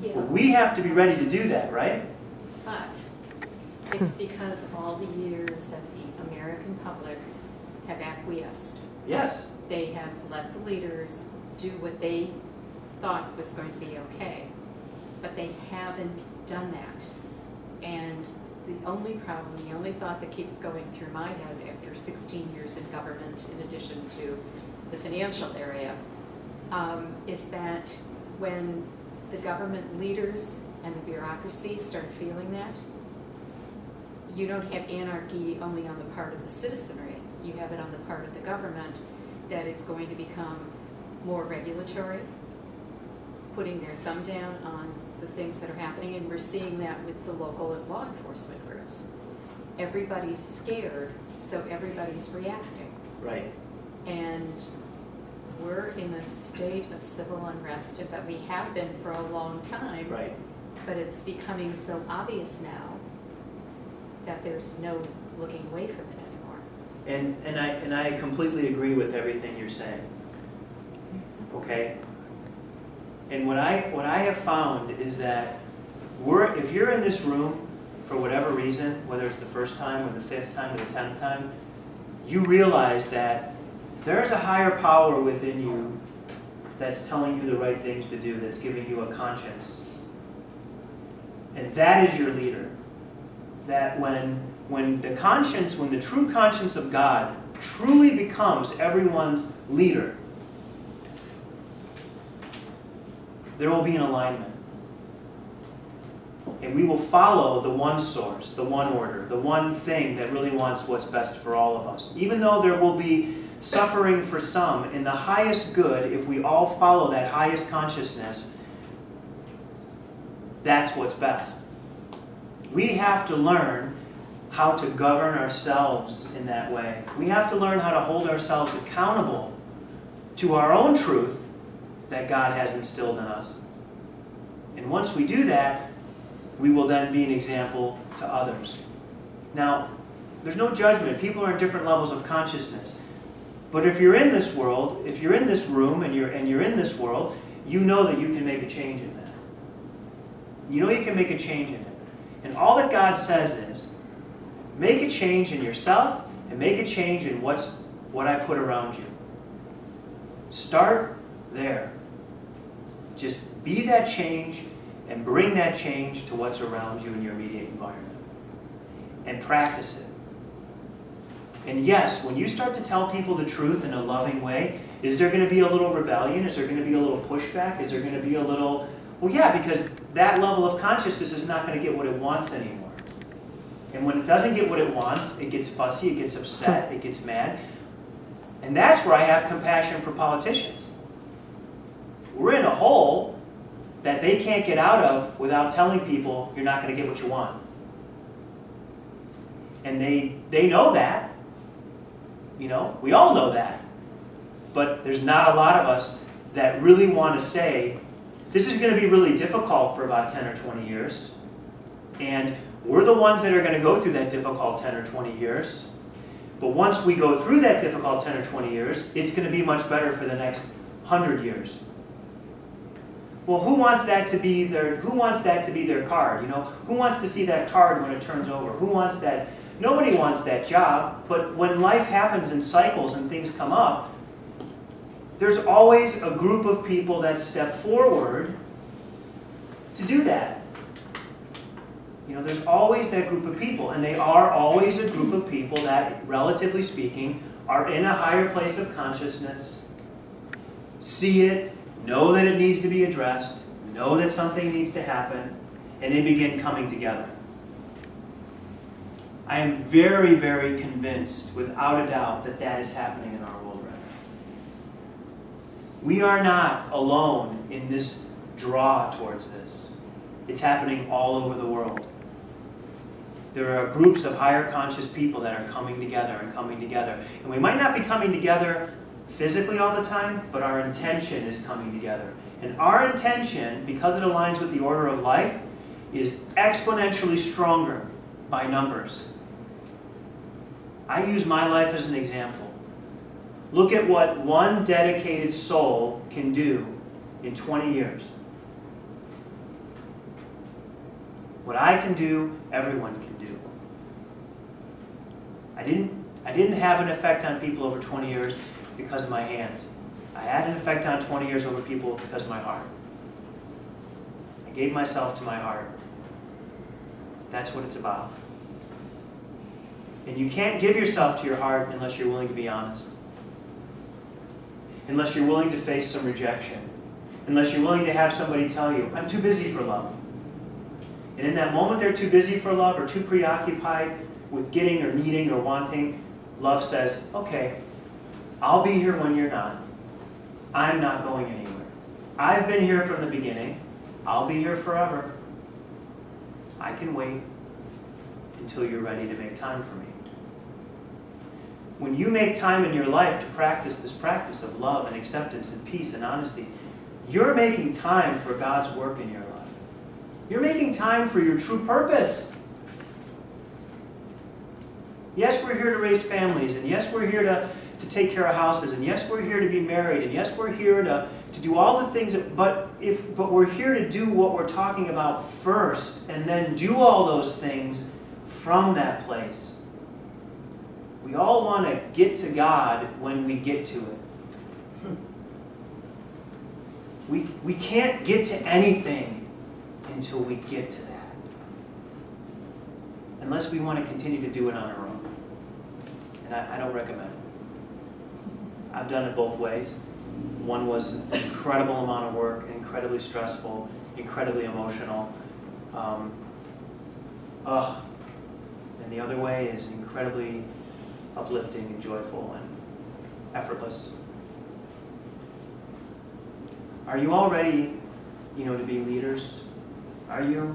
Yeah. But we have to be ready to do that, right? But it's because of all the years that the American public have acquiesced. Yes. They have let the leaders do what they thought was going to be okay, but they haven't done that. And the only problem, the only thought that keeps going through my head after 16 years in government, in addition to the financial area, is that when the government leaders and the bureaucracy start feeling that, you don't have anarchy only on the part of the citizenry. You have it on the part of the government that is going to become more regulatory, putting their thumb down on the things that are happening, and we're seeing that with the local law enforcement groups. Everybody's scared, so everybody's reacting. Right. And we're in a state of civil unrest, but we have been for a long time. Right. But it's becoming so obvious now that there's no looking away from it anymore. And I completely agree with everything you're saying. Okay? And what I have found is that if you're in this room for whatever reason, whether it's the first time or the 5th time or the 10th time, you realize that there's a higher power within you that's telling you the right things to do, that's giving you a conscience. And that is your leader. That when the true conscience of God truly becomes everyone's leader, there will be an alignment. And we will follow the one source, the one order, the one thing that really wants what's best for all of us. Even though there will be suffering for some, in the highest good, if we all follow that highest consciousness, that's what's best. We have to learn how to govern ourselves in that way. We have to learn how to hold ourselves accountable to our own truth that God has instilled in us. And once we do that, we will then be an example to others. Now, there's no judgment. People are in different levels of consciousness. But if you're in this world, if you're in this room and you're in this world, you know that you can make a change in that. You know you can make a change in it. And all that God says is, make a change in yourself and make a change in what I put around you. Start there. Just be that change and bring that change to what's around you in your immediate environment. And practice it. And yes, when you start to tell people the truth in a loving way, is there going to be a little rebellion? Is there going to be a little pushback? Is there going to be a little... Well, yeah, because that level of consciousness is not going to get what it wants anymore. And when it doesn't get what it wants, it gets fussy, it gets upset, it gets mad. And that's where I have compassion for politicians. We're in a hole that they can't get out of without telling people you're not going to get what you want. And they know that. You know, we all know that. But there's not a lot of us that really want to say, this is going to be really difficult for about 10 or 20 years. And we're the ones that are going to go through that difficult 10 or 20 years. But once we go through that difficult 10 or 20 years, it's going to be much better for the next 100 years. Well, who wants that to be their card? You know, who wants to see that card when it turns over? Who wants that? Nobody wants that job, but when life happens in cycles and things come up, there's always a group of people that step forward to do that. You know, there's always that group of people, and they are always a group of people that, relatively speaking, are in a higher place of consciousness, see it, know that it needs to be addressed, know that something needs to happen, and they begin coming together. I am very, very convinced, without a doubt, that that is happening in our world right now. We are not alone in this draw towards this. It's happening all over the world. There are groups of higher conscious people that are coming together and coming together. And we might not be coming together physically all the time, but our intention is coming together. And our intention, because it aligns with the order of life, is exponentially stronger by numbers. I use my life as an example. Look at what one dedicated soul can do in 20 years. What I can do, everyone can do. I didn't have an effect on people over 20 years because of my hands. I had an effect on 20 years over people because of my heart. I gave myself to my heart. That's what it's about. And you can't give yourself to your heart unless you're willing to be honest. Unless you're willing to face some rejection. Unless you're willing to have somebody tell you, I'm too busy for love. And in that moment they're too busy for love or too preoccupied with getting or needing or wanting, love says, okay, I'll be here when you're not. I'm not going anywhere. I've been here from the beginning. I'll be here forever. I can wait until you're ready to make time for me. When you make time in your life to practice this practice of love and acceptance and peace and honesty, you're making time for God's work in your life. You're making time for your true purpose. Yes, we're here to raise families, and yes, we're here to take care of houses, and yes, we're here to be married, and yes, we're here to do all the things, but we're here to do what we're talking about first, and then do all those things from that place. We all want to get to God when we get to it. We can't get to anything until we get to that. Unless we want to continue to do it on our own. And I don't recommend it. I've done it both ways. One was an incredible amount of work, incredibly stressful, incredibly emotional. And the other way is incredibly uplifting and joyful and effortless. Are you all ready, to be leaders? Are you?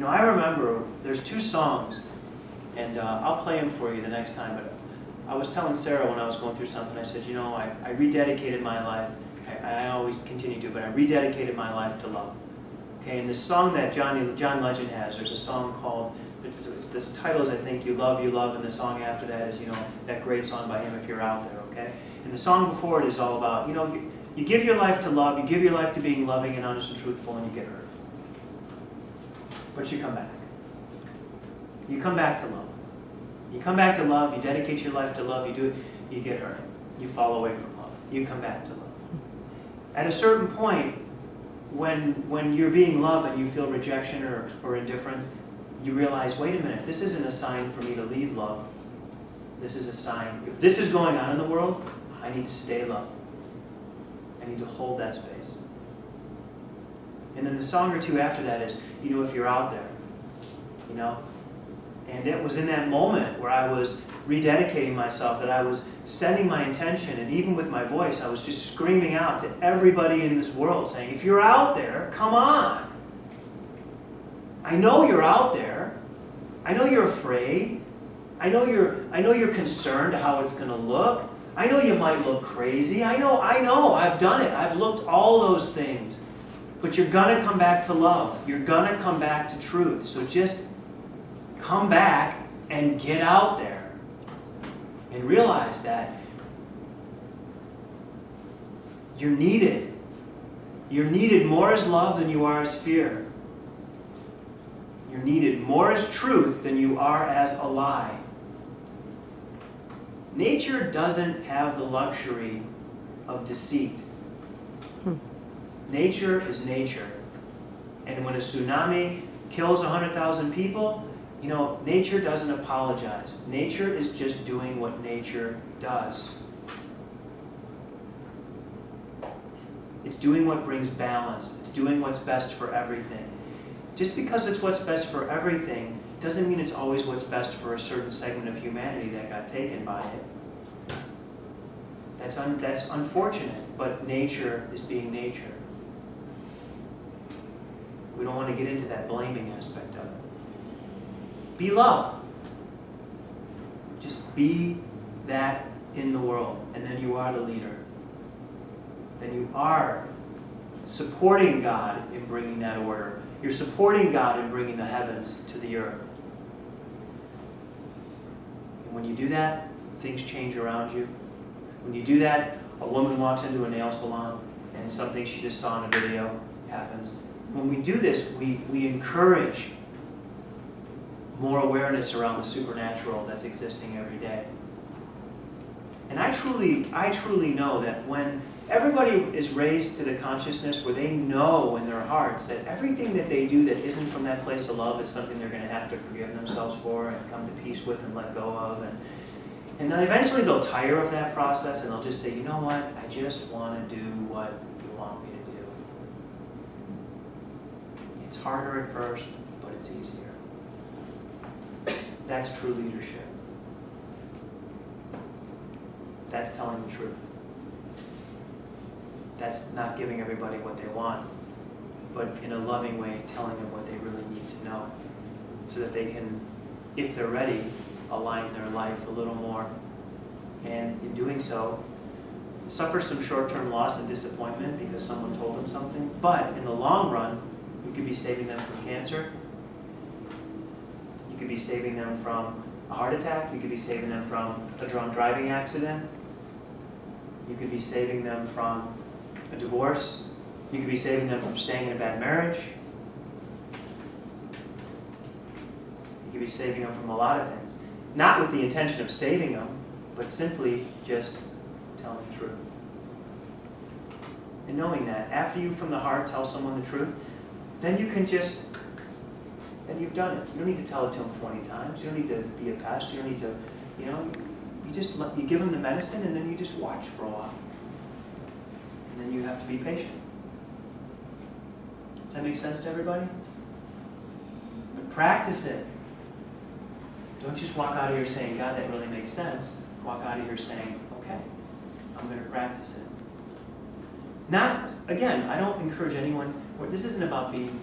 I remember there's 2 songs, and I'll play them for you the next time, but I was telling Sarah when I was going through something, I said, I rededicated my life. I always continue to, but I rededicated my life to love. Okay, and this song that John Legend has, there's a song called, this title is, I think, You Love, and the song after that is, that great song by him, If You're Out There, okay? And the song before it is all about, you give your life to love, you give your life to being loving and honest and truthful, and you get hurt. But you come back. You come back to love. You come back to love, you dedicate your life to love, you do it, you get hurt. You fall away from love. You come back to love. At a certain point, when you're being loved and you feel rejection or indifference, you realize, wait a minute, this isn't a sign for me to leave love. This is a sign. If this is going on in the world, I need to stay loved. I need to hold that space. And then the song or two after that is, If You're Out There. And it was in that moment where I was rededicating myself that I was sending my intention, and even with my voice, I was just screaming out to everybody in this world, saying, if you're out there, come on. I know you're out there. I know you're afraid. I know you're concerned how it's going to look. I know you might look crazy. I know, I've done it. I've looked all those things. But you're going to come back to love. You're going to come back to truth. So just come back and get out there. And realize that you're needed. You're needed more as love than you are as fear. You're needed more as truth than you are as a lie. Nature doesn't have the luxury of deceit. Nature is nature. And when a tsunami kills 100,000 people, nature doesn't apologize. Nature is just doing what nature does. It's doing what brings balance. It's doing what's best for everything. Just because it's what's best for everything doesn't mean it's always what's best for a certain segment of humanity that got taken by it. That's unfortunate, but nature is being nature. We don't want to get into that blaming aspect of it. Be love. Just be that in the world, and then you are the leader. Then you are supporting God in bringing that order. You're supporting God in bringing the heavens to the earth. And when you do that, things change around you. When you do that, a woman walks into a nail salon and something she just saw in a video happens. When we do this, we encourage more awareness around the supernatural that's existing every day. And I truly know that when everybody is raised to the consciousness where they know in their hearts that everything that they do that isn't from that place of love is something they're going to have to forgive themselves for and come to peace with and let go of. And then eventually they'll tire of that process and they'll just say, you know what, I just want to do what you want me to do. It's harder at first, but it's easier. That's true leadership. That's telling the truth. That's not giving everybody what they want, but in a loving way, telling them what they really need to know so that they can, if they're ready, align their life a little more. And in doing so, suffer some short-term loss and disappointment because someone told them something, but in the long run, you could be saving them from cancer. You could be saving them from a heart attack. You could be saving them from a drunk driving accident. You could be saving them from a divorce. You could be saving them from staying in a bad marriage. You could be saving them from a lot of things. Not with the intention of saving them, but simply just telling the truth. And knowing that, after you from the heart tell someone the truth, then you can just, then you've done it. You don't need to tell it to them 20 times. You don't need to be a pastor. You don't need to, you give them the medicine and then you just watch for a while. And then you have to be patient. Does that make sense to everybody? But practice it. Don't just walk out of here saying, God, that really makes sense. Walk out of here saying, okay, I'm going to practice it. Not, again, I don't encourage anyone, this isn't about being,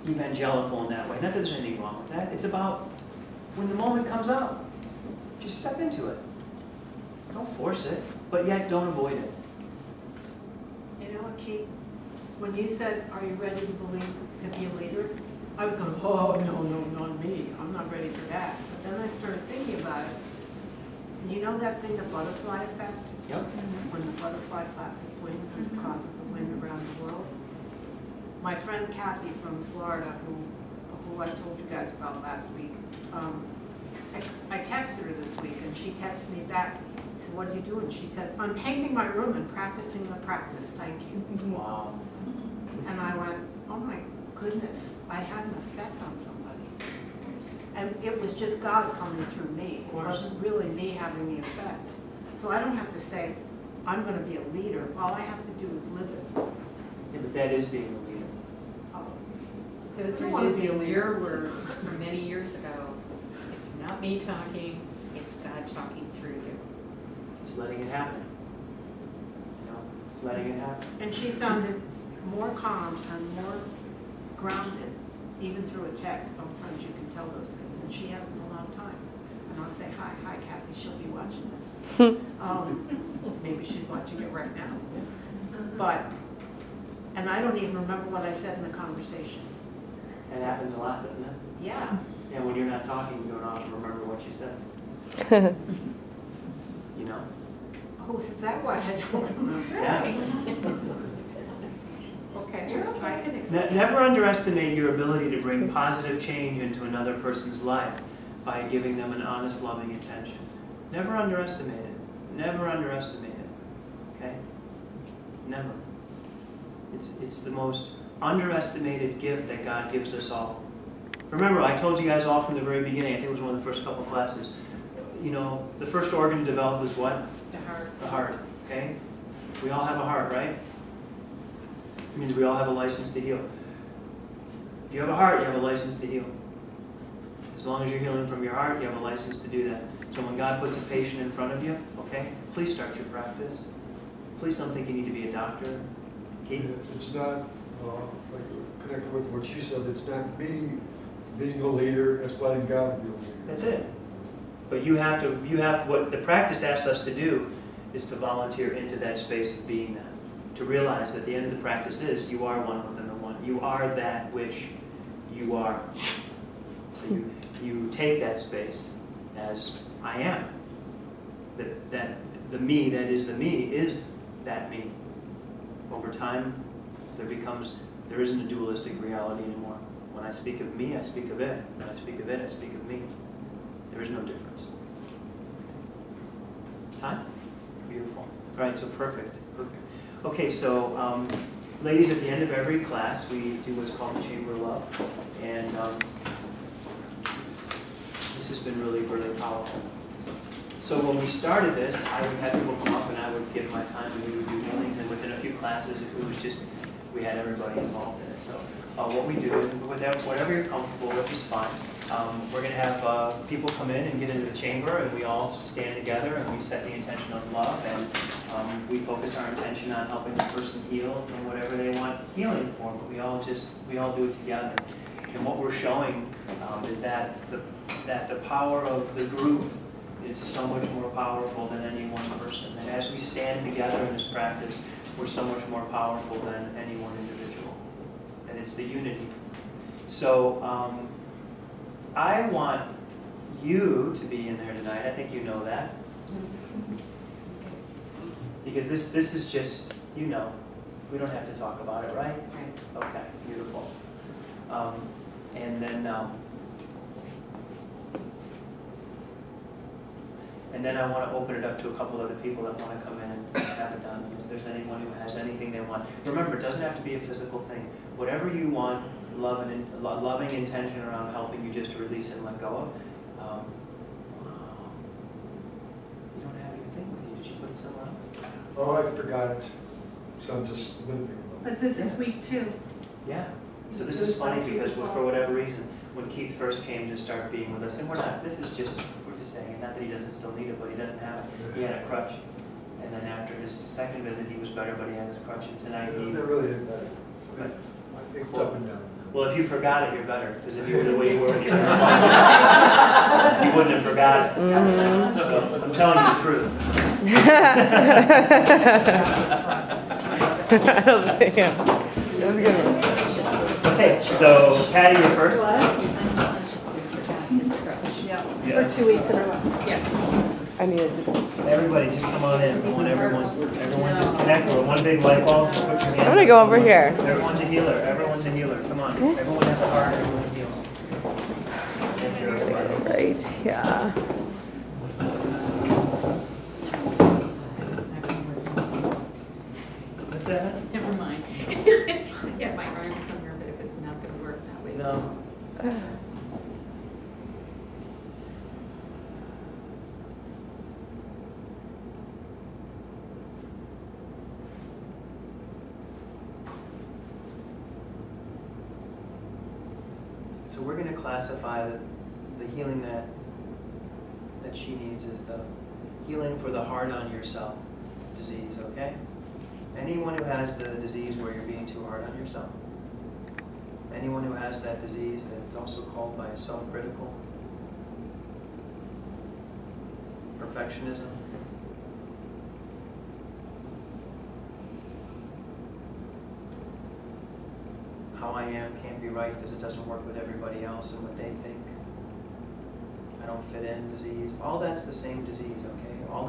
evangelical in that way. Not that there's anything wrong with that. It's about when the moment comes up, just step into it. Don't force it, but yet don't avoid it. You know what, Keith? When you said, are you ready to be a leader? I was going, oh, no, not me. I'm not ready for that. But then I started thinking about it. And you know that thing, the butterfly effect? Yep. When the butterfly flaps its wings and causes a wind around the world. My friend Kathy from Florida, who I told you guys about last week, I texted her this week, and she texted me back. I said, what are you doing? She said, I'm painting my room and practicing the practice, thank you. Wow. And I went, oh my goodness, I had an effect on somebody. And it was just God coming through me. It wasn't really me having the effect. So I don't have to say, I'm going to be a leader. All I have to do is live it. Yeah, but that is being a leader. Oh. Those I are wanna be a using leader. your words from many years ago. It's not me talking, it's God talking through you. Just letting it happen. Letting it happen. And she sounded more calm and more grounded, even through a text. Sometimes you can tell those things. And she hasn't in a long time. And I'll say, hi, Kathy, she'll be watching this. Maybe she's watching it right now. And I don't even remember what I said in the conversation. That happens a lot, doesn't it? Yeah. Yeah, when you're not talking, you don't often remember what you said. Oh, is that why I don't remember? Yeah. Okay. You're okay. I can accept Never underestimate your ability to bring positive change into another person's life by giving them an honest, loving intention. Never underestimate it. Never underestimate it. Okay? Never. It's the most underestimated gift that God gives us all. Remember, I told you guys all from the very beginning, I think it was one of the first couple classes, the first organ to develop was what? the heart. The heart. Okay? We all have a heart, right? It means we all have a license to heal. If you have a heart, you have a license to heal. As long as you're healing from your heart, you have a license to do that. So when God puts a patient in front of you, okay, please start your practice. Please don't think you need to be a doctor. Keith? It's not, like, connected with what she said, it's not me being a leader, it's letting God be a leader. That's it. But what the practice asks us to do is to volunteer into that space of being that. To realize that the end of the practice is you are one within the one. You are that which you are. So you take that space as I am. That the me that is the me is that me. Over time, there becomes There isn't a dualistic reality anymore. When I speak of me, I speak of it. When I speak of it, I speak of me. There is no difference. Time? Beautiful. All right, so perfect. Okay, so ladies, at the end of every class, we do what's called the Chamber of Love. And this has been really, really powerful. So when we started this, I would have people come up and I would give my time and we would do healings. And within a few classes, it was just, we had everybody involved in it. So what we do, whatever you're comfortable with is fine. We're going to have people come in and get into the chamber, and we all stand together and we set the intention of love, and we focus our intention on helping the person heal from whatever they want healing for. But we all do it together. And what we're showing is that the power of the group is so much more powerful than any one person. And as we stand together in this practice, we're so much more powerful than any one individual. And it's the unity. So I want you to be in there tonight. I think you know that. Because this is just, you know. We don't have to talk about it, right? Right. Okay, beautiful. And then I want to open it up to a couple other people that want to come in and have it done. If there's anyone who has anything they want. Remember, it doesn't have to be a physical thing. Whatever you want, loving intention around helping you just to release and let go of. You don't have your thing with you. Did you put it somewhere else? Oh, I forgot it. So I'm just living. But this is week 2. Yeah. So this is funny because for whatever reason, when Keith first came to start being with us, and we're just saying, not that he doesn't still need it, but he doesn't have it. He had a crutch. And then after his second visit, he was better, but he had his crutch. And tonight he... That really isn't bad. It's up and down. Well, if you forgot it, you're better. Because if you were the way you were when you first walked in, you wouldn't have forgot it. Mm-hmm. So I'm telling you the truth. I don't think that was a good one. Okay, so Patty, you're first. Unconsciously forgot his crush. Yeah. For 2 weeks in a row. Yeah. I needed to. Everybody, just come on in. I want everyone just connect. We're one big light bulb. Put your hands I'm gonna up. go over here. Everyone's a healer. Everyone's a healer. Come on. Everyone has a heart. Everyone heals. Thank you, everybody. Right, yeah. What's that? Never mind. I had my arm somewhere, but it was not going to work that way. No. So we're going to classify the healing that she needs as the healing for the hard on yourself disease, okay? Anyone who has the disease where you're being too hard on yourself. Anyone who has that disease that's also called by self-critical, perfectionism. How I am can't be right because it doesn't work with everybody else and what they think. I don't fit in disease. All that's the same disease, okay? All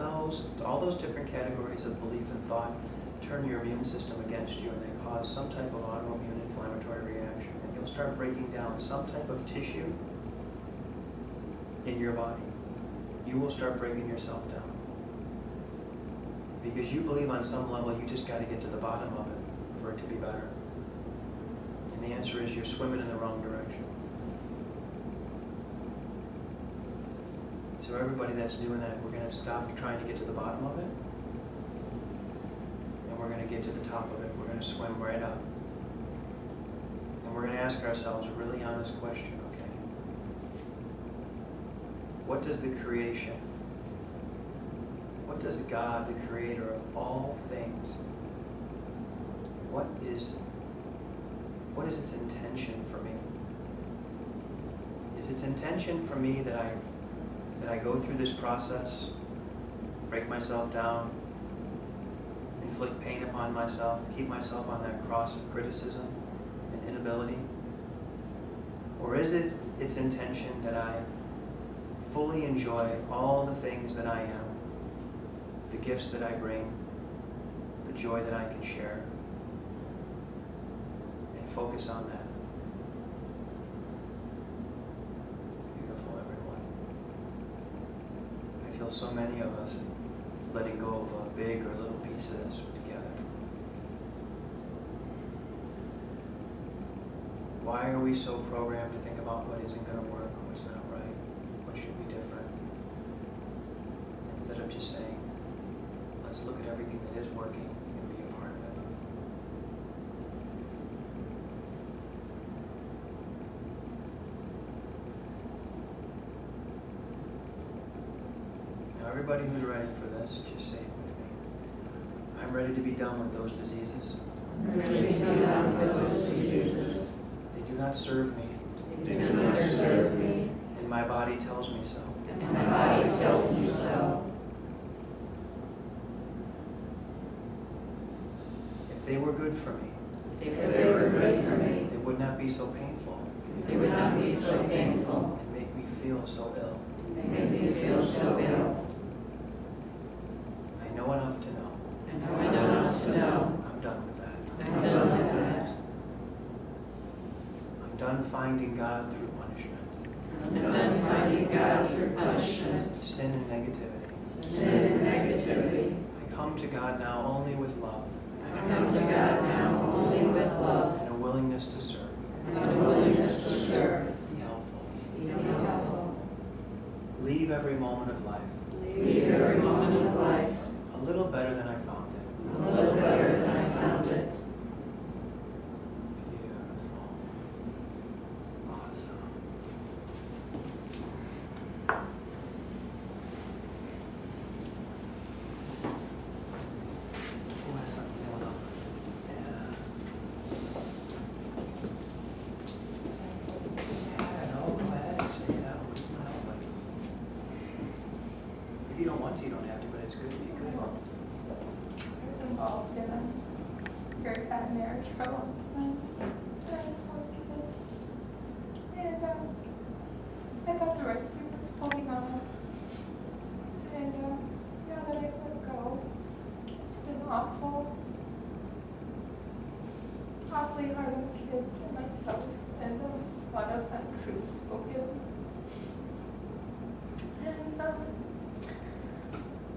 those different categories of belief and thought turn your immune system against you and they cause some type of autoimmune inflammatory reaction. And you'll start breaking down some type of tissue in your body. You will start breaking yourself down. Because you believe on some level you just got to get to the bottom of it for it to be better. And the answer is you're swimming in the wrong direction. So everybody that's doing that, we're going to stop trying to get to the bottom of it. And we're going to get to the top of it. We're going to swim right up. And we're going to ask ourselves a really honest question, okay? What does the creation, what does God, the creator of all things, what is its intention for me? Is its intention for me that I go through this process, break myself down, inflict pain upon myself, keep myself on that cross of criticism and inability? Or is it its intention that I fully enjoy all the things that I am, the gifts that I bring, the joy that I can share, and focus on that. Beautiful, everyone. I feel so many of us letting go of a big or little piece of this together. Why are we so programmed to think about what isn't going to work, what's not right, what should be different? Instead of just saying, let's look at everything that is working and be a part of it. Now everybody who's ready for this, just say it with me. I'm ready to be done with those diseases. I'm ready to be done with those diseases. They do not serve me, They do not serve me, and my body tells me so. and my body tells me so. If they were good for me, If they were good for me, they would not be so painful they would not be so painful and make me feel so ill. and make me feel so ill. I know enough to know. I know enough to know. I'm done with that. I'm done with that. I'm done finding God through punishment, I'm done finding God through punishment, sin and negativity. sin and negativity. I come to God now only with love I come to God now only with love and a willingness to serve. and a willingness to serve. Be helpful. Be helpful. Leave every moment of life Leave every moment of life a little better than I found it. a little better than I found it. Beautiful. Awesome. Who has something going on? Yeah. No, go ahead, say it out. What's going on? If you don't want to, you don't have to, but it's good to be good. I was involved in a very bad marriage for a long time. I had 4 kids. And I thought the right thing was holding on. And now that I've let go, it's been awful. Awfully hard on the kids and myself, and a lot of untruths spoken. And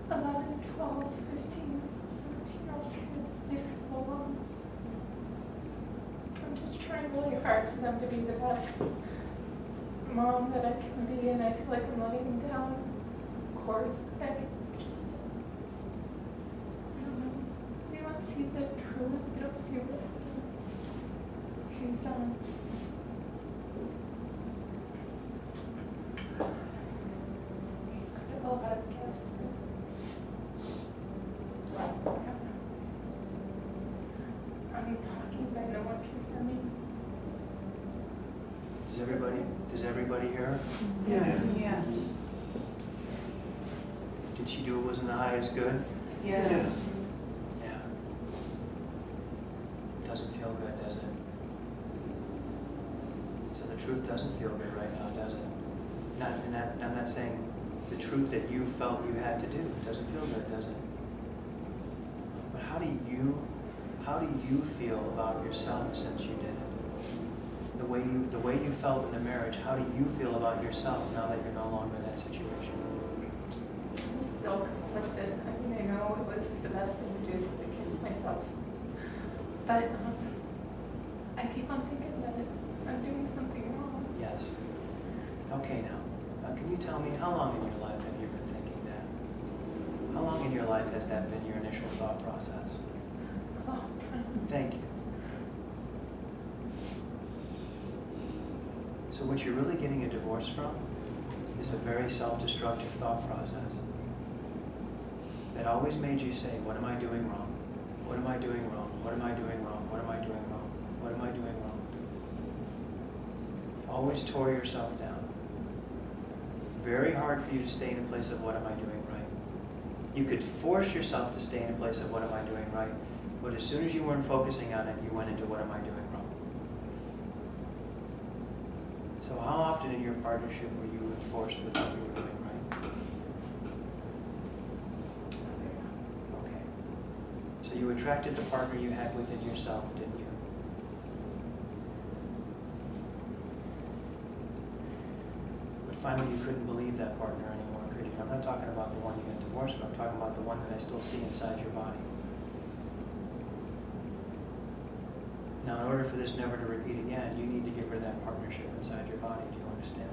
11, 12, 15, 17-year-old kids, they feel I'm just trying really hard for them to be the best mom that I can be, and I feel like I'm letting them down. Of course, I just, I don't know. They don't see the truth. They don't see what she's done. He's got a lot of gifts. I'm talking, but no one can hear me. Does everybody hear her? Yes. Yes. Did she do what was in the highest good? Yes. Yeah. Doesn't feel good, does it? So the truth doesn't feel good right now, does it? I'm not saying the truth that you felt you had to do. It doesn't feel good, does it? But how do you feel about yourself since you did it? The way you felt in the marriage, how do you feel about yourself now that you're no longer in that situation? I'm still conflicted. I mean, I know it was the best thing to do for the kids myself. But I keep on thinking that I'm doing something wrong. Yes. Okay, now can you tell me how long in your life have you been thinking that? How long in your life has that been your initial thought process? A long time. Thank you. So what you're really getting a divorce from is a very self-destructive thought process that always made you say, what am I doing wrong? What am I doing wrong? What am I doing wrong? What am I doing wrong? What am I doing wrong? Always tore yourself down. Very hard for you to stay in a place of what am I doing right. You could force yourself to stay in a place of what am I doing right, but as soon as you weren't focusing on it, you went into what am I doing wrong. So how often in your partnership were you enforced with what you were doing right? Okay. So you attracted the partner you had within yourself, didn't you? finally you couldn't believe that partner anymore, could you? I'm not talking about the one you got divorced from, I'm talking about the one that I still see inside your body. Now, in order for this never to repeat again, you need to get rid of that partnership inside your body. Do you understand?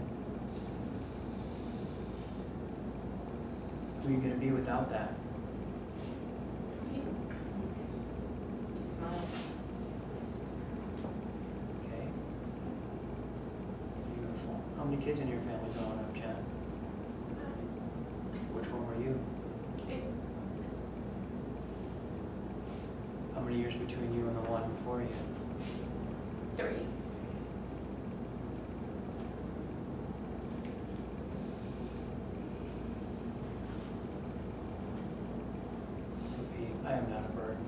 Who are you going to be without that? You smile. Okay. Beautiful. How many kids in your family growing up, Jen? Which one were you? How many years between you and the one before you? 3. Repeat, I am not a burden.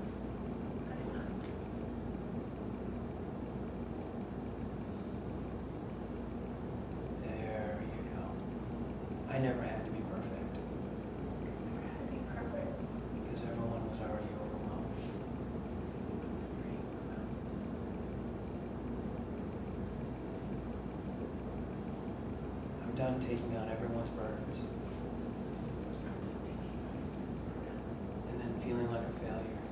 There you go. I never had to be perfect because everyone was already overwhelmed. I'm done taking on everyone's burdens and then feeling like a failure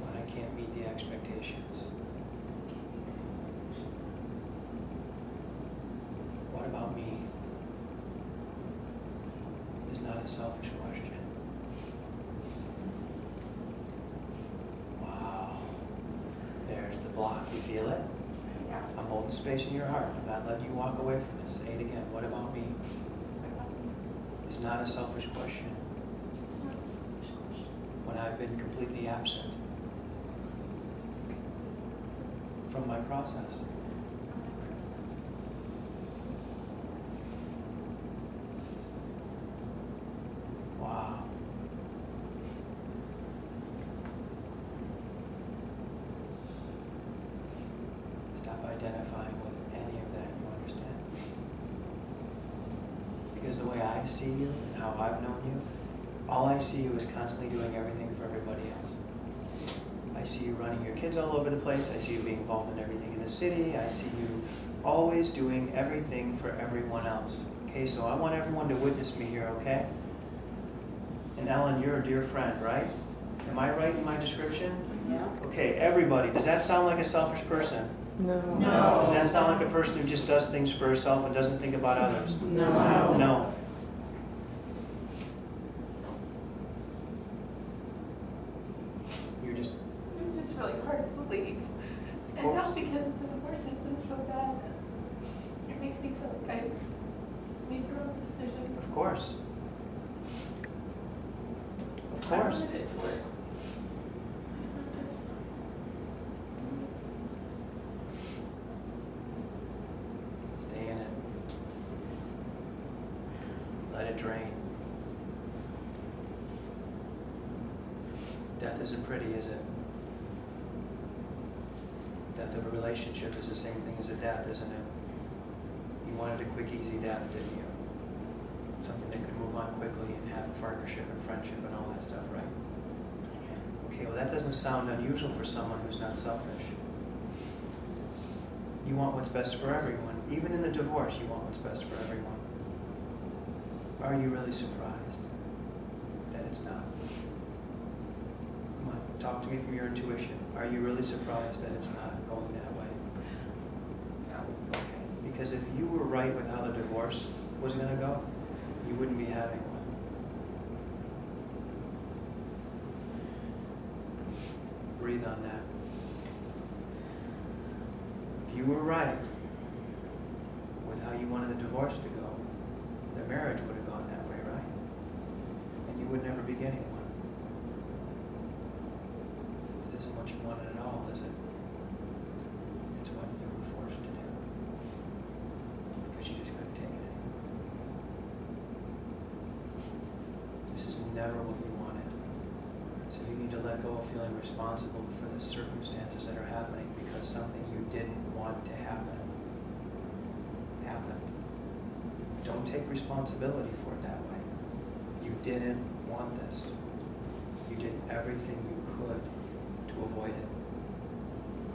when I can't meet the expectations. What about me? Is not a selfish question. Wow. There's the block. You feel it? Yeah. I'm holding space in your heart. I'm not letting you walk away from this. Say it again. What about me? Is not a selfish question. When I've been completely absent from my process. Wow. Stop identifying with any of that, you understand? Because the way I see you and how I've known you, all I see you is constantly doing everything for everybody else. I see you running your kids all over the place. I see you being involved in everything in the city. I see you always doing everything for everyone else. Okay, so I want everyone to witness me here, okay? And Ellen, you're a dear friend, right? Am I right in my description? Yeah. Okay, everybody, does that sound like a selfish person? No. Does that sound like a person who just does things for herself and doesn't think about others? No. No. You're just, It was just really hard to leave. And course. not because the divorce had been so bad. It makes me feel like I made the wrong decision. of course. Of I course. wanted it to work. Stay in it. Let it drain. Death isn't pretty, is it? Death of a relationship is the same thing as a death, isn't it? You wanted a quick, easy death, didn't you? Something that could move on quickly and have partnership and friendship and all that stuff, right? Okay, well that doesn't sound unusual for someone who's not selfish. You want what's best for everyone. Even in the divorce, you want what's best for everyone. Are you really surprised that it's not? Come on, talk to me from your intuition. Are you really surprised that it's not going that way? No. Okay, because if you were right with how the divorce was going to go, you wouldn't be having one. Breathe on that. If you were right with how you wanted the divorce to go, the marriage would have gone that way, right? And you would never be getting one. It isn't what you wanted at all, is it? It's what you were forced to do. Because you just couldn't take it anymore. This is never what you wanted. So you need to let go of feeling responsible for the circumstances that are happening because something you didn't want to happen happened. Don't take responsibility for it that way. You didn't want this. You did everything you could to avoid it.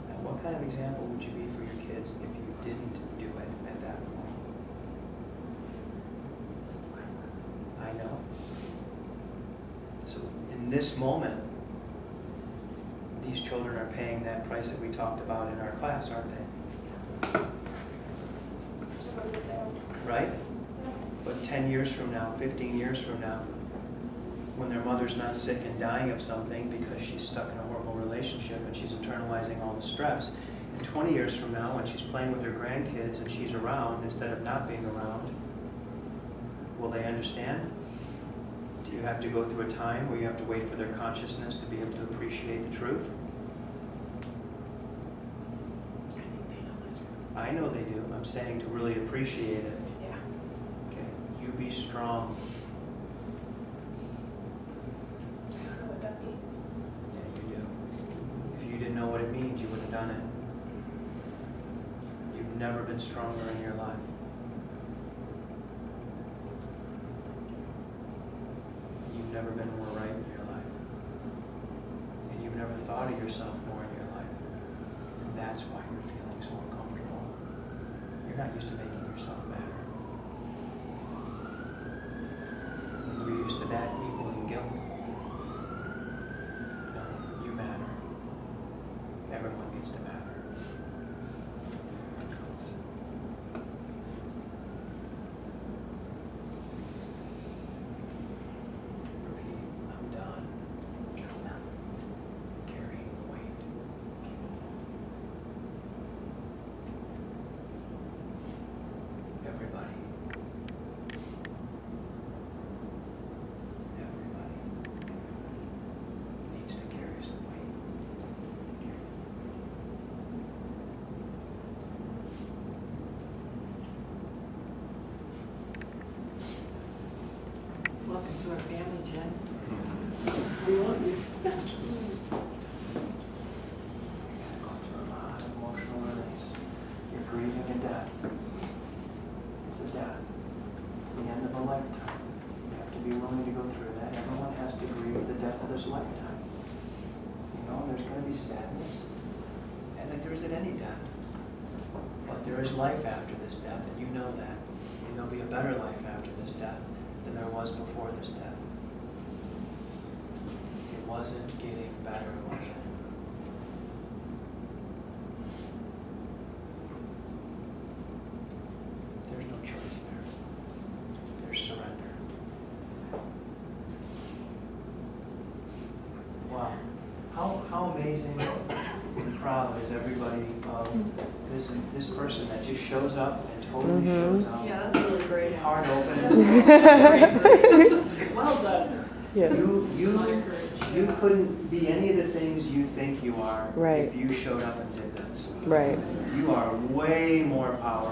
Now, what kind of example would you be for your kids if you didn't do it at that point? I know. So in this moment, these children are paying that price that we talked about in our class, aren't they? Right? But 10 years from now, 15 years from now, when their mother's not sick and dying of something because she's stuck in a horrible relationship and she's internalizing all the stress, and 20 years from now, when she's playing with her grandkids and she's around instead of not being around, will they understand? Do you have to go through a time where you have to wait for their consciousness to be able to appreciate the truth? I know they do. I'm saying to really appreciate it. Yeah. Okay, you be strong. I don't know what that means. Yeah, you do. If you didn't know what it means, you would have done it. You've never been stronger in your life. You've never been more right in your life. And you've never thought of yourself more in your life. And that's why you're feeling so uncomfortable. You're not used to making yourself matter. And you're used to that equaling guilt. No, you matter. Everyone gets to matter. Repeat, I'm done. Carrying the weight. Everybody. Everybody needs to carry some weight. Welcome to our family, Jen. We want you. Go through a lot of emotional release. You're grieving a death. It's a death. It's the end of a lifetime. You have to be willing to go through that. Everyone has to grieve the death of this lifetime. You know, there's going to be sadness, and like there is at any death. But there is life after this death, and you know that. And there'll be a better life after this death than there was before this death. It wasn't getting better, was it? There's no choice there. There's surrender. Wow. How amazing and proud is everybody of this person that just shows up and totally shows up. Yeah, that's really great. Heart open. Well done. Yes. You couldn't be any of the things you think you are Right. if you showed up and did this. Right. You are way more powerful.